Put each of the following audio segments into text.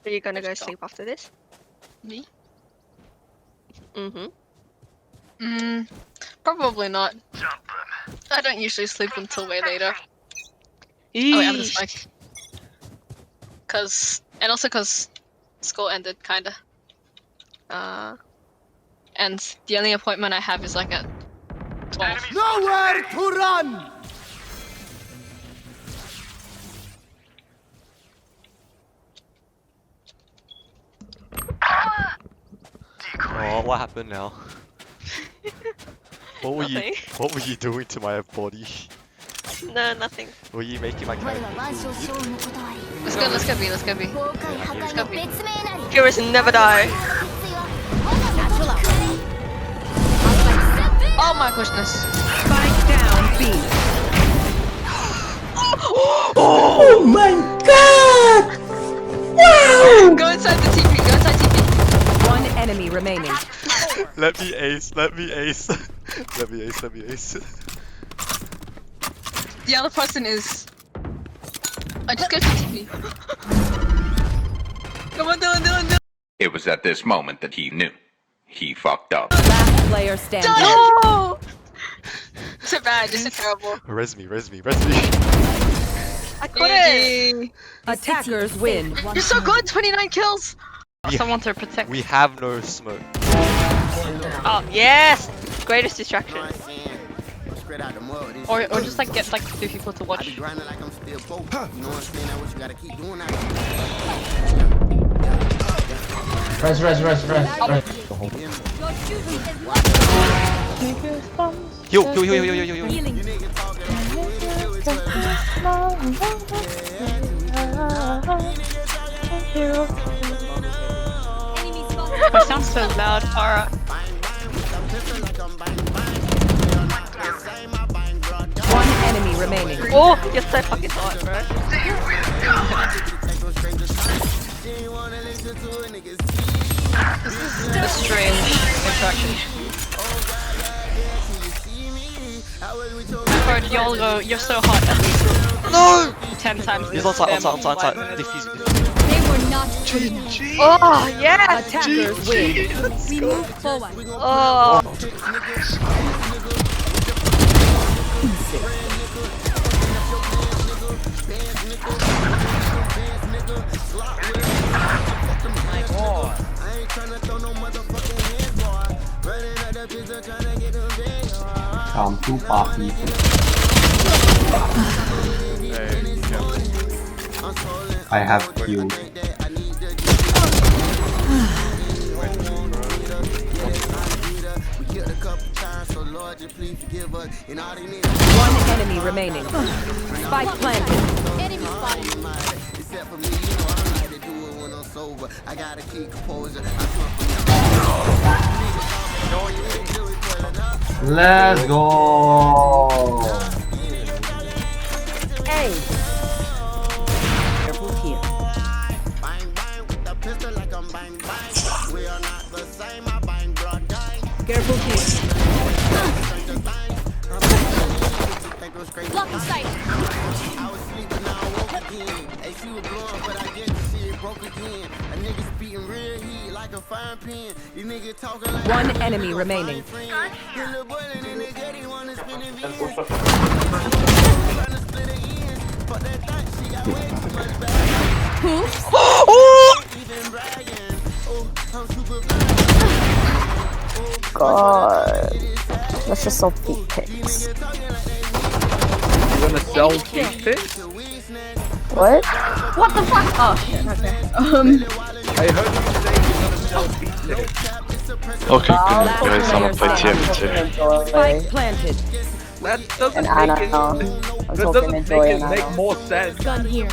Are you gonna go sleep after this? Me? Probably not. I don't usually sleep until way later. Oh wait, I'm just like, and also cause school ended kinda. And the only appointment I have is like at 12. Nowhere to run! Oh, what happened now? What were Nothing. What were you doing to my body? No, nothing. Were you making my character food? Let's go B, let's go B. Let's go B. Heroes never die. Oh my goodness. Spike down B. Oh my god! Wow! Go inside the TP, go inside TP. One enemy remaining. Let me ace, let me ace. Let me ace, let me ace. The other person is... I just go to TP. Come on, Dylan. It was at this moment that he knew. He fucked up. Last player standing. No! This is bad, this is terrible. Res me. I couldn't. Attackers win. You're so good, 29 kills! Someone to protect. We have no smoke. Oh, yes! Greatest distraction. Or just like get like 2 people to watch. Res. Yo. That sounds so loud, Farah. One enemy remaining. Oh, you're so fucking hot, bro. This is a strange interaction. I've heard y'all go, you're so hot at least. No! 10 times. He's on site. Defuse. Oh, yes! Attackers win. We move forward. Oh. I'm too poppy. I have you. One enemy remaining. Spike planted. Enemy spotted. Let's go! Hey. Careful here. Careful here. Block the sight. One enemy remaining. God. Let's just sell feet pics. You're gonna sell feet pics? What? What the fuck? Oh shit, okay. I heard you say you're gonna sell feet pics. Okay, guys, I'm gonna play TF2. Spike planted. That doesn't And make it. That doesn't make it make more sense. Gun here.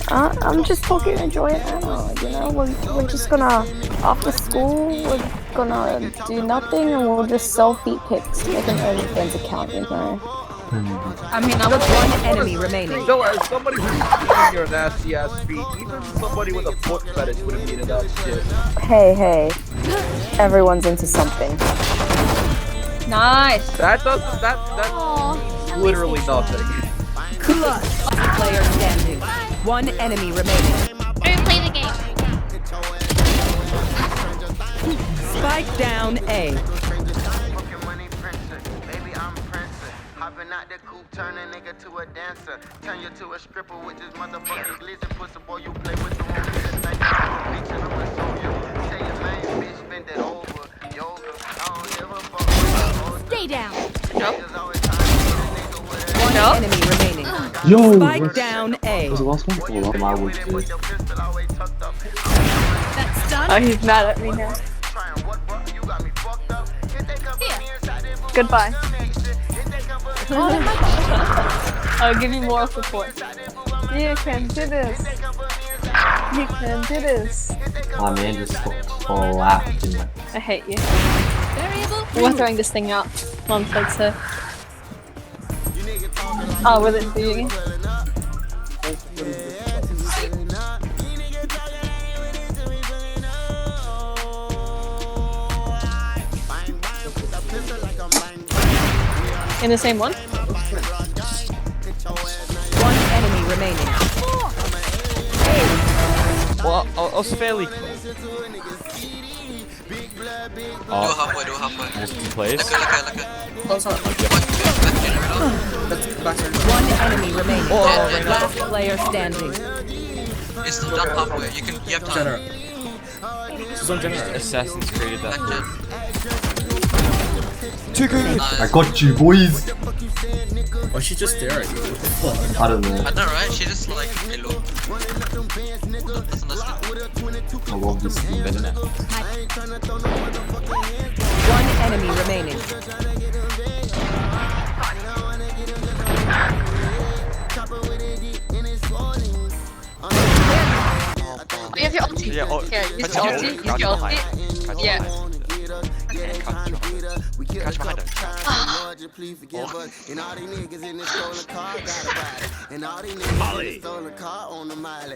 I'm just talking enjoy it now, you know? We're just gonna, after school, we're gonna do nothing and we'll just sell feet pics, make an OnlyFans account, you know? I mean, I was One enemy remaining. So as somebody who's eating your nasty ass feet, even somebody with a foot fetish would have eaten that shit. Hey. Everyone's into something. nice. That doesn't, that means literally nothing. Player standing. One enemy remaining. Replay the game. Spike down A. Hopping out the coupe, turn a nigga to a dancer. Turn you to a stripper with this motherfucking glitz and pussy boy, you play with the wrong bitch. Bitch, and I'ma show you. Tell your main bitch, bend it over. Yoga, I don't give a fuck. Stay down. One enemy remaining. Yo! Spike down A. Was the last one? Oh, well, my would be. That's done. Oh, he's mad at me now. Goodbye. I'll give you more support. You can do this. You can do this. My man just collapsed in my... I hate you. Variable. We're throwing this thing out. Mom said so. Oh, will it do you? In the same one? One enemy remaining. Well, I was fairly close. Do halfway, do halfway. Nice place. Look. One enemy remaining. Oh, Last player standing. It's done halfway. You have time. Assassins created that. I got you, boys! Why she just stare at you? I don't know. I know, right? She just like, hey, look. That's a nice skin. I love this skin. One enemy remaining. You have your ulti. Yeah, oh, Here, use catch your your ulti. ult, Use your ulti. catch Yeah. Catch behind her. And all these niggas in this stolen car got a body. And all these niggas in this stolen car on the mile.